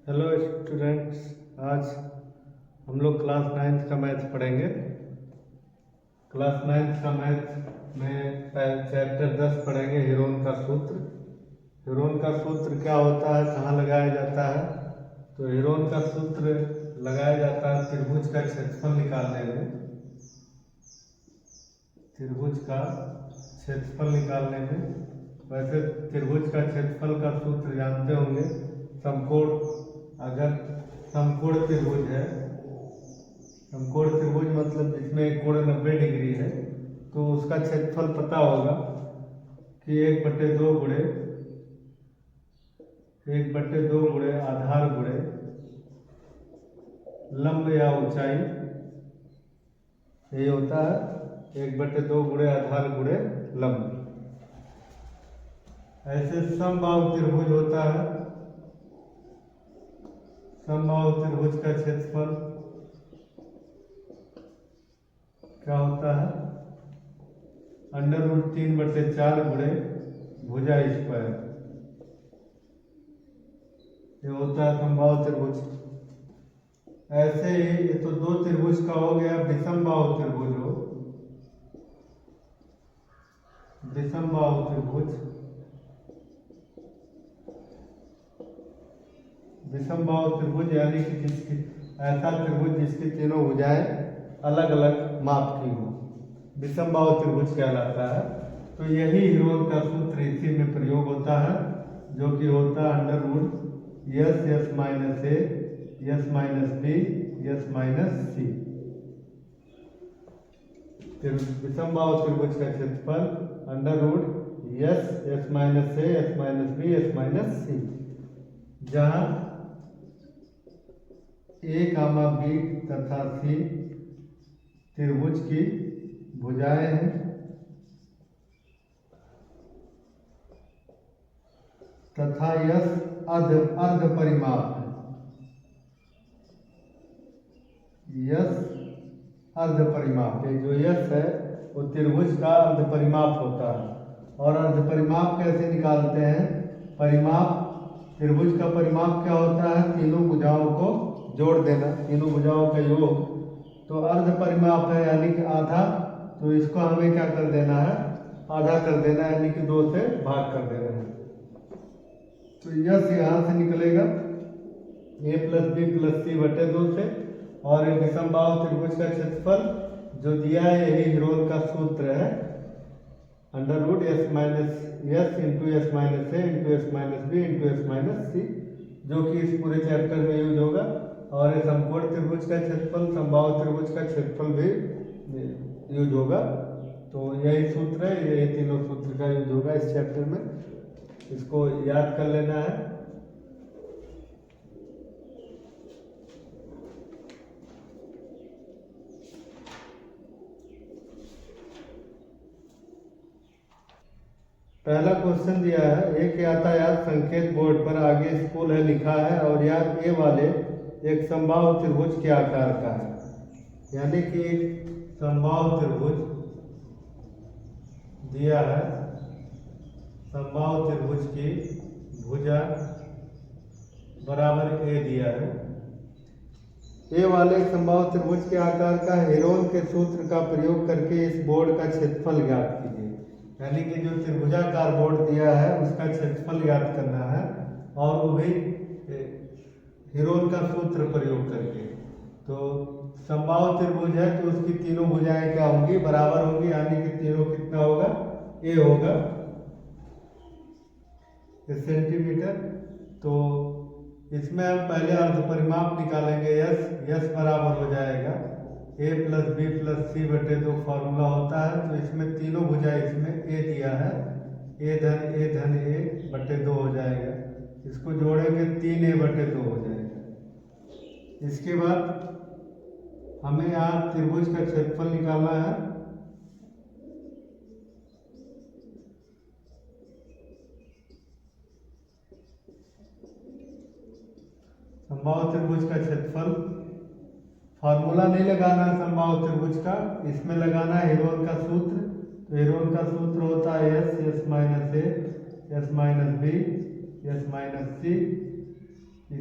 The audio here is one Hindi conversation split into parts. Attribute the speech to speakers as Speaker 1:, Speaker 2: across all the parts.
Speaker 1: Hello students. आज हम लोग क्लास 9th का मैथ पढ़ेंगे। क्लास 9th का मैथ में चैप्टर 10 पढ़ेंगे, हीरोन का सूत्र। हीरोन का सूत्र क्या होता है, कहाँ लगाया जाता है? तो हीरोन का सूत्र लगाया जाता है त्रिभुज का क्षेत्रफल निकालने में। त्रिभुज का क्षेत्रफल निकालने में। वैसे त्रिभुज का क्षेत्रफल का सूत्र जानते होंगे। समकोण, अगर समकोण त्रिभुज है, समकोण त्रिभुज मतलब जिसमें कोण 90 डिग्री है, तो उसका क्षेत्रफल पता होगा कि 1/2 गुणे आधार गुणे लंब या ऊंचाई, यही होता है 1/2 गुणे आधार गुणे लंब। ऐसे समबाहु त्रिभुज होता है। समबाहु त्रिभुज का क्षेत्रफल क्या होता है? √3/4 गुणे भुजा स्क्वायर, ये होता है समबाहु त्रिभुज। ऐसे ही ये तो दो त्रिभुज का हो गया। विषमबाहु त्रिभुज हो, विषमबाहु त्रिभुज, विषमबाहु त्रिभुज यानी कि जिसकी ऐसा त्रिभुज जिसकी तीनों भुजाएं अलग अलग माप की हो, विषमबाहु त्रिभुज कहलाता है। तो यही हीरोन का सूत्र इसी में प्रयोग होता है, जो कि होता है √S S - A S - B S - C। विषमबाहु त्रिभुज का क्षेत्रफल √S S - A S - B S - C, जहाँ A, B तथा C त्रिभुज की भुजाएं हैं तथा यश अर्ध परिमाप है। यश अर्ध परिमाप है, जो यश है वो त्रिभुज का अर्ध परिमाप होता है। और अर्ध परिमाप कैसे निकालते हैं? परिमाप, त्रिभुज का परिमाप क्या होता है? तीनों भुजाओं को जोड़ देना, तीनों भुजाओं का योग। तो अर्ध परिमाप है यानी कि आधा, तो इसको हमें क्या कर देना है? आधा कर देना है, यानी कि 2 से भाग कर देना है। तो यश यहाँ से निकलेगा A + B + C/2 से। और एक विषमबाहु त्रिभुज का क्षेत्रफल जो दिया है, यही हीरोन का सूत्र है, √S - S × S - A × S - B × S - C, जो कि इस पूरे चैप्टर में यूज होगा। और ये समकोण त्रिभुज का क्षेत्रफल, समबाहु त्रिभुज का क्षेत्रफल भी यूज होगा। तो यही सूत्र है, यही तीनों सूत्र का यूज होगा इस चैप्टर में। इसको याद कर लेना है। पहला क्वेश्चन दिया है, एक यातायात संकेत बोर्ड पर आगे स्कूल है लिखा है और यह ए वाले एक समबाहु त्रिभुज के आकार का है। यानी कि एक समबाहु त्रिभुज दिया है, समबाहु त्रिभुज की भुजा बराबर ए दिया है। ए वाले समबाहु त्रिभुज के आकार का हीरोन के सूत्र का प्रयोग करके इस बोर्ड का क्षेत्रफल ज्ञात कीजिए। यानी कि जो त्रिभुजाकार बोर्ड दिया है उसका क्षेत्रफल ज्ञात करना है, और वो भी हीरोन का सूत्र प्रयोग करके। तो समबाहु त्रिभुज है तो उसकी तीनों भुजाएं क्या होंगी? बराबर होंगी, यानी कि तीनों कितना होगा? ए होगा, सेंटीमीटर। तो इसमें हम पहले अर्ध परिमाप निकालेंगे। यश बराबर हो जाएगा A + B + C/2 फॉर्मूला होता है। तो इसमें तीनों भुजाएं, इसमें A दिया है, A/A/A/2 हो जाएगा। इसको जोड़ेंगे 3A/2 हो जाएगा। इसके बाद हमें यहाँ त्रिभुज का क्षेत्रफल निकालना है। समबाहु त्रिभुज का क्षेत्रफल, फॉर्मूला नहीं लगाना है समबाहु त्रिभुज का, इसमें लगाना है हीरोन का सूत्र। तो हीरोन का सूत्र होता है S S - A S - B S - C।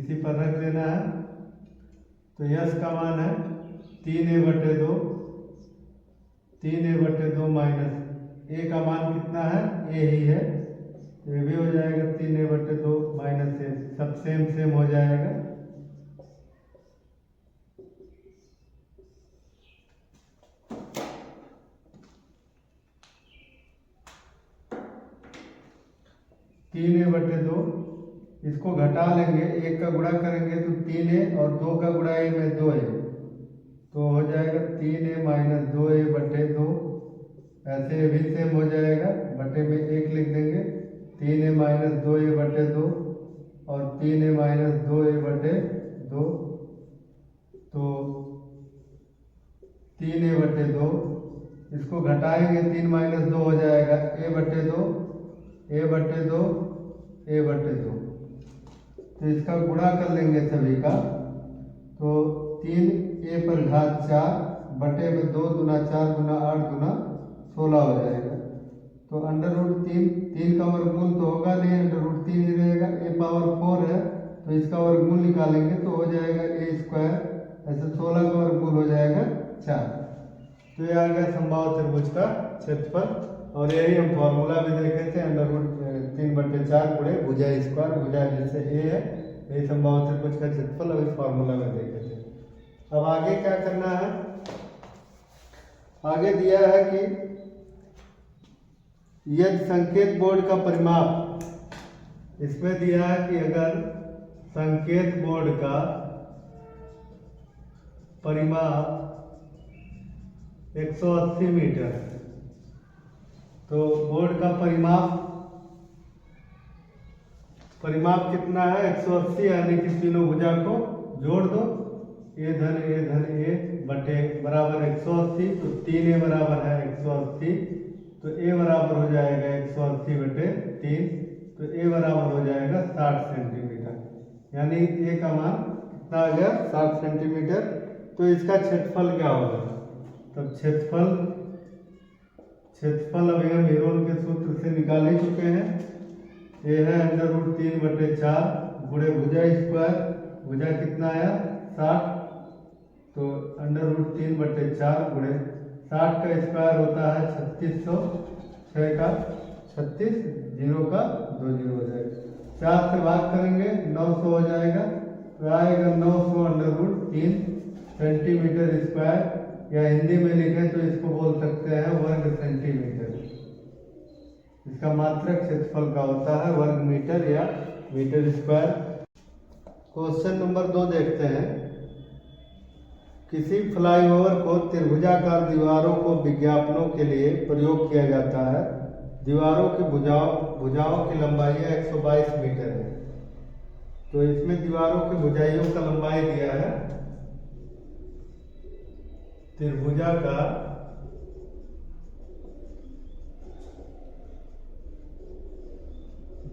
Speaker 1: इसी पर रख लेना है। तो यस का मान है 3a/2, 3a/2 माइनस ए का मान कितना है, ए ही है, तो ये भी हो जाएगा 3a/2 माइनस ए, सब सेम सेम हो जाएगा। तीन ए बटे दो, इसको घटा लेंगे, एक का गुणा करेंगे तो 3a और 2 का गुणा ए में 2a, तो हो जाएगा 3a माइनस 2a/2, ऐसे भी सेम हो जाएगा, बटे में 1 लिख देंगे, 3a माइनस 2a/2 और 3a माइनस 2a/2, तो 3a/2, इसको घटाएंगे 3 माइनस 2 हो जाएगा a/2, a/2, a/2, तो इसका गुणा कर लेंगे सभी का, तो 3a पर घात 4 बटे में 2 दूना 4 दूना 8 दूना 16 हो जाएगा। तो अंडर रूट 3 का वर्गमूल तो होगा नहीं, अंडर रूट 3 ही रहेगा, a पावर 4 है तो इसका वर्गमूल निकालेंगे तो हो जाएगा a², ऐसे 16 का वर्गमूल हो जाएगा 4। तो ये आ गया समबाहु त्रिभुज का क्षेत्रफल, और यही हम फॉर्मूला भी देखे थे, अंडर रूट 3/4 गुणे भुजा स्क्वायर, भुजा जैसे ए है, यही समबाहु त्रिभुज का क्षेत्रफल अभी फॉर्मूला में देखे थे। अब आगे क्या करना है, आगे दिया है कि यदि संकेत बोर्ड का परिमाप, इसमें दिया है कि अगर संकेत बोर्ड का परिमाप 180 मीटर है, तो बोर्ड का परिमाप कितना है 180, यानी कि तीनों भुजा को जोड़ दो, a धन a बटे बराबर 180, तो 3a बराबर है 180, तो a बराबर हो जाएगा 180/3, तो a बराबर हो जाएगा 60 सेंटीमीटर, यानी a का मान कितना आ गया 60 सेंटीमीटर। तो इसका क्षेत्रफल क्या होगा, तब क्षेत्रफल अभी हम हीरोन के सूत्र से निकाल ही चुके हैं, ये है अंडर रूट 3/4 गुणे भुजा स्क्वायर, भुजा कितना आया 60, तो अंडर रूट 3/4 गुणे 60 का स्क्वायर होता है 3600, 6 का 36, 0 का 2 0 हो जाएगा, 4 से भाग करेंगे 900 हो जाएगा, तो आएगा 900 अंडर रूट 3 सेंटीमीटर स्क्वायर, या हिंदी में लिखें तो इसको बोल सकते हैं वर्ग सेंटीमीटर। इसका मात्रक क्षेत्रफल का होता है वर्ग मीटर या मीटर स्क्वायर। क्वेश्चन नंबर 2 देखते हैं, किसी फ्लाईओवर को त्रिभुजाकार दीवारों को विज्ञापनों के लिए प्रयोग किया जाता है, दीवारों की भुजाओं की लंबाई 122 मीटर है, तो इसमें दीवारों की भुजाइयों का लंबाई दिया है, त्रिभुजाकार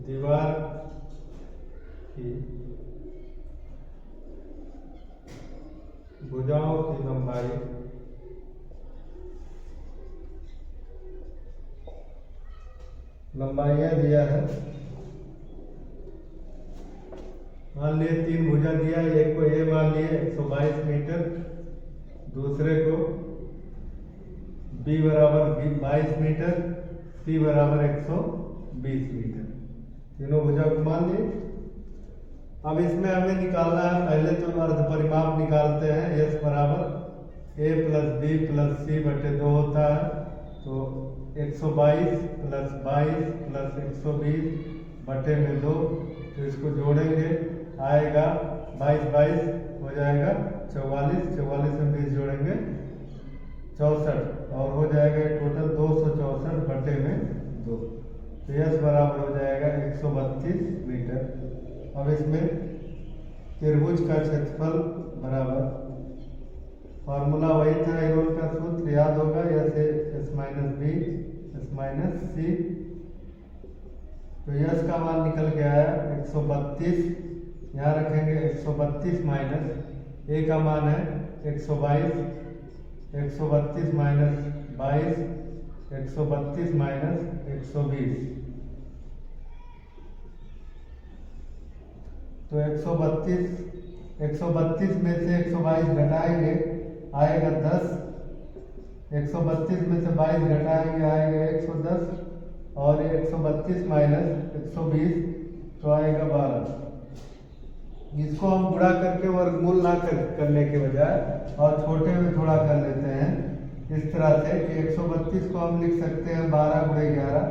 Speaker 1: दीवार की भुजाओं की लंबाइयाँ दिया है। मान लिए 3 भुजा दिया, एक को ए मान लिए 122 मीटर, दूसरे को b बराबर 22 मीटर, c बराबर 120 मीटर, तीनों भुजा को मान लिए। अब इसमें हमें निकालना है, पहले तो अर्ध परिमाप निकालते हैं, s बराबर a + b + c/2 होता है, तो 122 + 22 + 120 बटे में 2, तो इसको जोड़ेंगे आएगा 22 हो जाएगा 44, 44 में 20 जोड़ेंगे 64, और हो जाएगा टोटल 264 बटे में 2, तो यस बराबर हो जाएगा 132 मीटर। अब इसमें त्रिभुज का क्षेत्रफल बराबर, फॉर्मूला वही था हीरोन का सूत्र याद होगा, यस b s - c, तो यस का मान निकल के आया 132, यहाँ रखेंगे 132 माइनस ए का मान है 122, 132 माइनस 22, 132 माइनस 120, तो 132 में से 122 घटाएंगे आएगा 10। 132 में से 22 घटाएंगे आएगा 110 और 132 माइनस 120 तो आएगा 12। इसको हम गुणा करके वर्गमूल ना करने के बजाय और छोटे में थोड़ा कर लेते हैं इस तरह से कि 132 को हम लिख सकते हैं 12 गुणे 11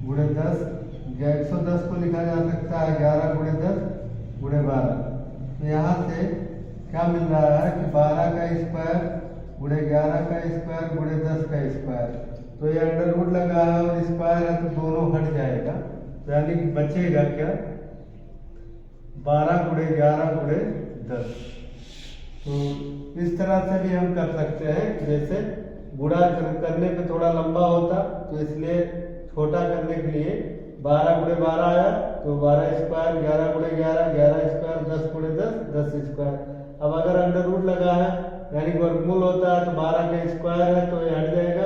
Speaker 1: गुणे 10, या 110 को लिखा जा सकता है 11 गुणे 10 गुणे 12। तो यहाँ से क्या मिल रहा है कि 12 का स्क्वायर गुणे 11 का स्क्वायर गुणे 10 का स्क्वायर। तो ये अंडर रूट लगा है और स्क्वायर है तो दोनों हट जाएगा, तो यानी कि बचेगा क्या 12 गुणे 11 गुणे 10। तो इस तरह से भी हम कर सकते हैं, जैसे गुणा करने पे थोड़ा लंबा होता तो इसलिए छोटा करने के लिए 12 गुणे 12 आया तो 12 स्क्वायर, 11 गुणे 11 11 स्क्वायर, 10 गुणे 10 10 स्क्वायर। अब अगर अंडर रूट लगा है यानी वर्गमूल होता है तो 12 का स्क्वायर है तो ये हट जाएगा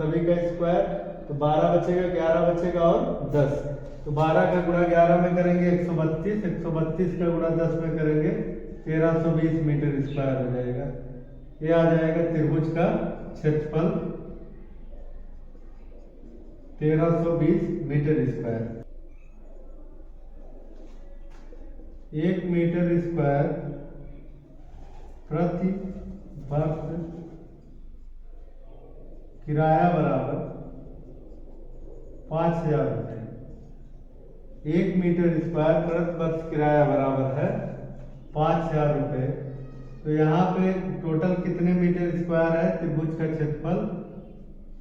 Speaker 1: सभी का स्क्वायर, तो 12 बचेगा 11 बचेगा और 10। तो 12 का गुणा 11 में करेंगे 132, 132 का गुणा 10 में करेंगे 1320 मीटर स्क्वायर हो जाएगा। ये आ जाएगा त्रिभुज का क्षेत्रफल 1320 मीटर स्क्वायर। 1 मीटर स्क्वायर प्रति वर्ष किराया बराबर 5000 रुपये। 1 मीटर स्क्वायर प्रति वर्ष किराया बराबर है 5000 रुपये। तो यहाँ पे टोटल कितने मीटर स्क्वायर है त्रिभुज का क्षेत्रफल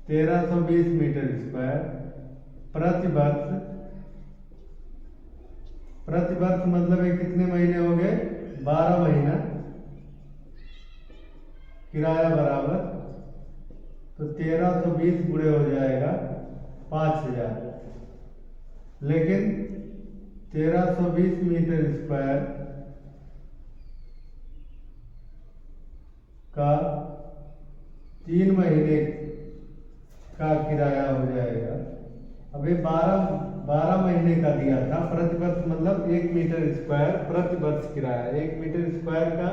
Speaker 1: 1320 मीटर स्क्वायर प्रति वर्ष। प्रति वर्ष मतलब ये कितने महीने हो गए 12 महीना किराया बराबर, तो 1320 गुणे हो जाएगा 5000। लेकिन 1320 मीटर स्क्वायर का 3 महीने का किराया हो जाएगा। अभी 12 महीने का दिया था प्रति वर्ष मतलब 1 मीटर स्क्वायर प्रति वर्ष किराया। 1 मीटर स्क्वायर का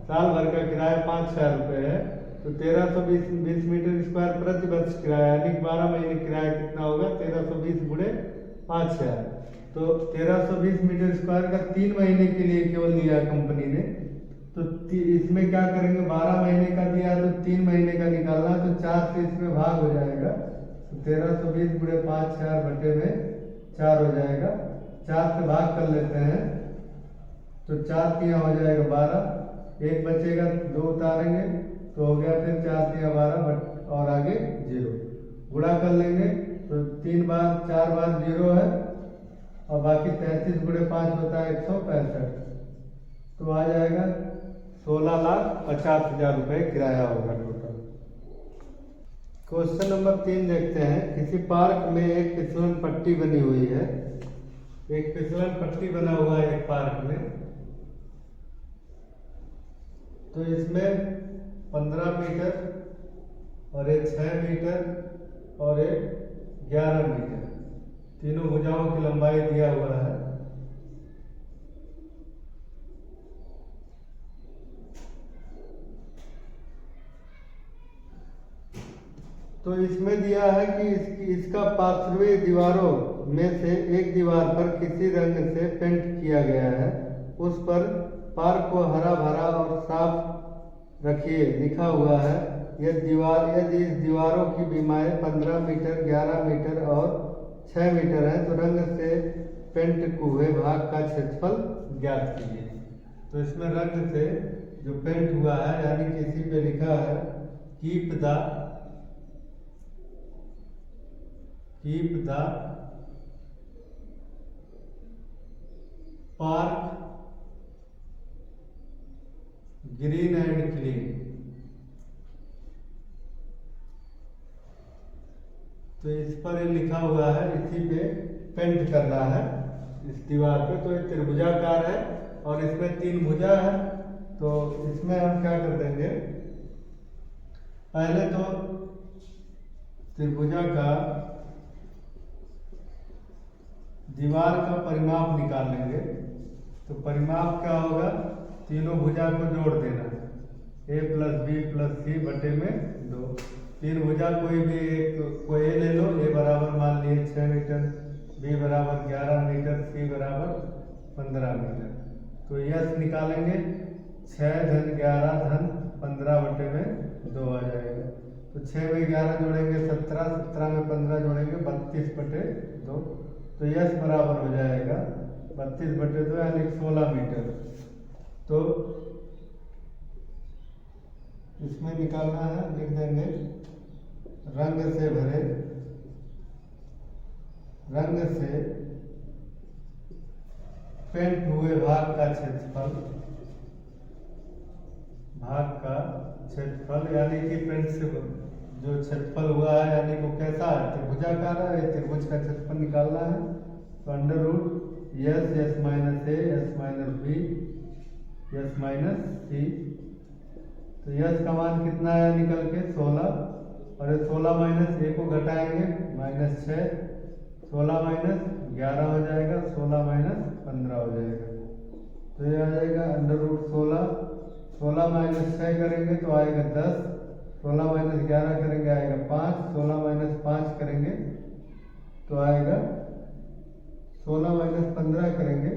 Speaker 1: साल भर का किराया 5000 रुपये है, तो 1320 मीटर स्क्वायर प्रति वर्ष किराया यानी 12 महीने किराया कितना होगा 1320 गुणे 5000। तो 1320 मीटर स्क्वायर का 3 महीने के लिए केवल लिया कंपनी ने, तो इसमें क्या करेंगे 12 महीने का दिया तो 3 महीने का निकालना, तो 4 से इसमें भाग हो जाएगा, तो 1320 गुणे 5000 बटे में 4 हो जाएगा। 4 से भाग कर लेते हैं तो 4 तिया हो जाएगा 12, 1 बचेगा 2 उतारेंगे तो हो गया फिर 4 तिया 12 और आगे 0। गुणा कर लेंगे तो 3 बार 4 बार 0 है और बाकी 33 गुणे 5 होता है 165, तो आ जाएगा 16,50,000 रुपये किराया होगा टोटल। क्वेश्चन नंबर 3 देखते हैं। किसी पार्क में एक फिसलन पट्टी बनी हुई है। एक फिसलन पट्टी बना हुआ है एक पार्क में, तो इसमें 15 मीटर और एक 6 मीटर और एक 11 मीटर तीनों भुजाओं की लंबाई दिया हुआ है। तो इसमें दिया है कि इसका पार्श्वीय दीवारों में से एक दीवार पर किसी रंग से पेंट किया गया है। उस पर पार्क को हरा भरा और साफ रखिए लिखा हुआ है। यदि इस दीवारों की बीमाएं 15 मीटर 11 मीटर और 6 मीटर है तो रंग से पेंट हुए भाग का क्षेत्रफल ज्ञात कीजिए। तो इसमें रंग से जो पेंट हुआ है यानी किसी पे लिखा है keep the park green and clean. तो इस पर ये लिखा हुआ है, इसी पे पेंट करना है इस दीवार पे। तो ये त्रिभुजाकार है और इसमें 3 भुजा है। तो इसमें हम क्या कर देंगे, पहले तो त्रिभुजा का दीवार का परिमाप निकाल लेंगे। तो परिमाप क्या होगा, तीनों भुजा को जोड़ देना, a प्लस बी प्लस सी बटे में 2। तीन भुजा कोई भी एक को ए ले लो, ए बराबर मान लिए 6 मीटर, बी बराबर 11 मीटर, सी बराबर 15 मीटर। तो यस निकालेंगे, 6 धन 11 धन 15 बटे में 2 आ जाएगा। तो 6 में 11 जोड़ेंगे 17, 17 में 15 जोड़ेंगे 32 बटे 2। तो यस बराबर हो जाएगा 32 बटे 2 यानी 16 मीटर। तो इसमें निकालना है, लिख देंगे रंग से भरे, रंग से पेंट हुए भाग का क्षेत्रफल, भाग का क्षेत्रफल यानी कि पेंट से जो क्षेत्रफल हुआ है यानी वो कैसा है, त्रिभुजाकार है, त्रिभुज का क्षेत्रफल निकालना है। तो under root s s minus a s minus b s minus c. तो यस का मान कितना है निकल के 16, और ये 16 माइनस ए को घटाएंगे -6, 16 माइनस 11 हो जाएगा, 16 माइनस 15 हो जाएगा। तो ये आ जाएगा अंडर रूट 16, 16 माइनस 6 करेंगे तो आएगा 10, 16 माइनस 11 करेंगे आएगा 5, 16 माइनस 5 करेंगे तो आएगा 16 माइनस 15 करेंगे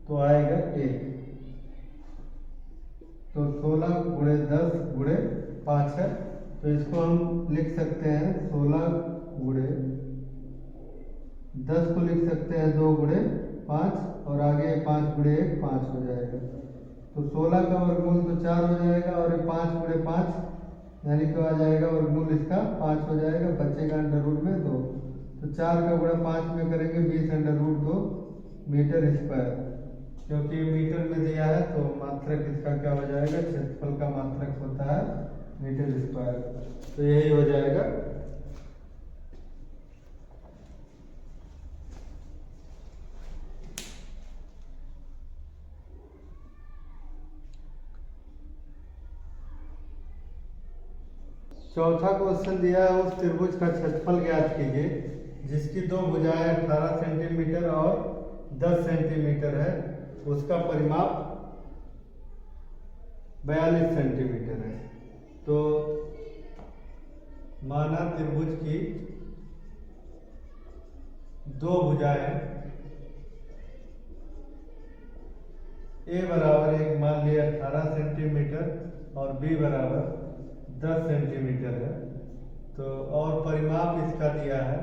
Speaker 1: तो आएगा 1। तो 16 गुणे 10 गुणे 5 है, तो इसको हम लिख सकते हैं 16 गुणे 10 को लिख सकते हैं 2 गुणे 5, और आगे 5 गुणे 1 5 हो जाएगा। तो 16 का वर्गमूल तो 4 हो जाएगा, और 5 गुणे 5 यानी कि आ जाएगा वर्गमूल इसका 5 हो जाएगा, बचेगा अंडर रूट में 2। तो 4 का गुणा 5 में करेंगे 20 अंडर रूट 2 मीटर स्क्वायर। क्योंकि मीटर में दिया है तो मात्रक इसका क्या हो जाएगा, क्षेत्रफल का मात्रक होता है मीटर स्क्वायर। तो यही हो जाएगा। चौथा क्वेश्चन दिया है, उस त्रिभुज का क्षेत्रफल ज्ञात कीजिए जिसकी दो भुजाएं 18 सेंटीमीटर और 10 सेंटीमीटर है, उसका परिमाप 42 सेंटीमीटर है। तो माना त्रिभुज की दो भुजाएं ए बराबर एक मान लिया 18 सेंटीमीटर और बी बराबर 10 सेंटीमीटर है। तो और परिमाप इसका दिया है,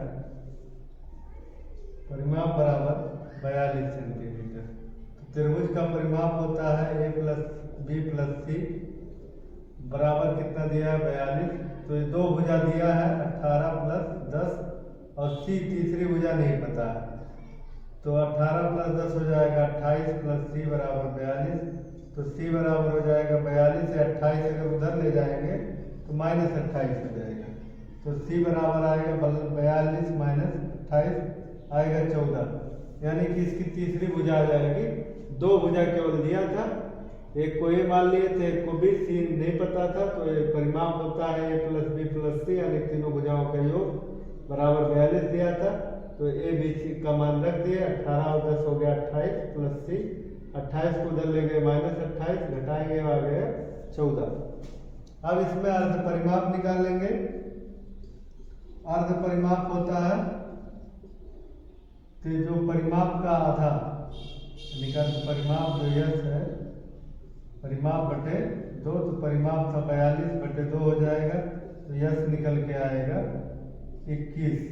Speaker 1: परिमाप बराबर 42 सेंटीमीटर। तो त्रिभुज का परिमाप होता है ए प्लस बी प्लस सी बराबर कितना दिया है 42। तो ये दो भुजा दिया है 18 प्लस 10, और सी तीसरी भुजा नहीं पता है। तो 18 प्लस 10 हो जाएगा 28 प्लस सी बराबर 42। तो सी बराबर हो जाएगा 42 से 28 अगर उधर ले जाएंगे तो -28 हो जाएगा। तो सी बराबर आएगा 42 माइनस 28 आएगा 14, यानी कि इसकी तीसरी भुजा आ जाएगी। दो भुजा केवल दिया था, एक को ए मान लिए थे, एक को बी, सी नहीं पता था। तो ये परिमाप होता है ए प्लस बी प्लस सी यानी तीनों भुजाओं का योग बराबर 42 दिया था। तो ए बी सी का मान रख दिए, 18 और 10 हो गया 28 प्लस सी, 28 को उधर ले गए -28 घटाएंगे आ गया 14। अब इसमें अर्ध परिमाप निकाल लेंगे। अर्ध परिमाप होता है तो जो परिमाप का आधा निकाल, परिमाप जो यस है परिमाप बटे 2, तो परिमाप था 42 बटे 2 हो जाएगा। तो यस निकल के आएगा 21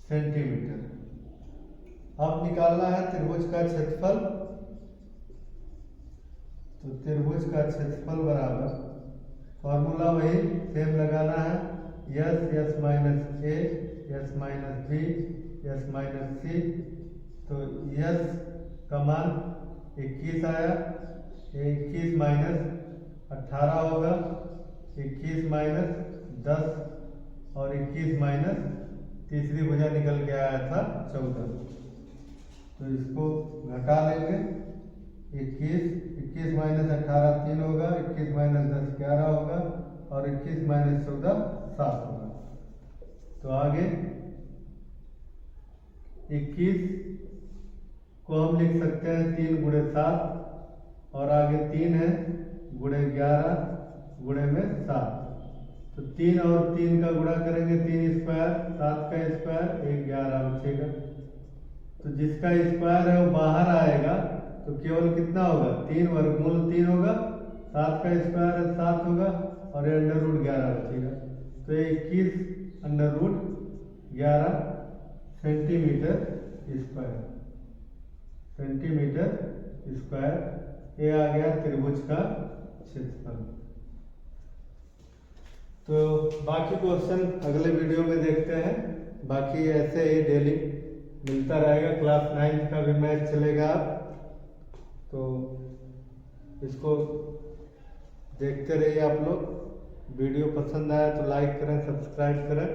Speaker 1: सेंटीमीटर। अब निकालना है त्रिभुज का क्षेत्रफल। तो त्रिभुज का क्षेत्रफल बराबर फॉर्मूला वही सेम लगाना है, s s minus a s minus b s minus c. तो यस का मान 21 आया, 21 माइनस 18 होगा, 21 माइनस 10 और 21 माइनस तीसरी भुजा निकल के आया था 14। तो इसको घटा लेंगे, 21 माइनस 18 3 होगा, 21 माइनस 10 11 होगा, और 21 माइनस 14 7 होगा। तो आगे 21 को हम लिख सकते हैं 3 गुणे 7 और आगे 3 है गुणे 11 गुणे में 7। तो 3 और 3 का गुणा करेंगे 3 स्क्वायर 7 का स्क्वायर 11 बचेगा। तो जिसका स्क्वायर है वो बाहर आएगा तो केवल कितना होगा 3 वर्गमूल 3 होगा, 7 का स्क्वायर 7 होगा और ये अंडर रूट 11 बचेगा। तो 21 अंडर रूट 11 सेंटीमीटर स्क्वायर ये आ गया त्रिभुज का क्षेत्रफल। तो बाकी क्वेश्चन अगले वीडियो में देखते हैं। बाकी ऐसे ही डेली मिलता रहेगा। क्लास 9 का भी मैथ चलेगा आप, तो इसको देखते रहिए आप लोग। वीडियो पसंद आया तो लाइक करें, सब्सक्राइब करें।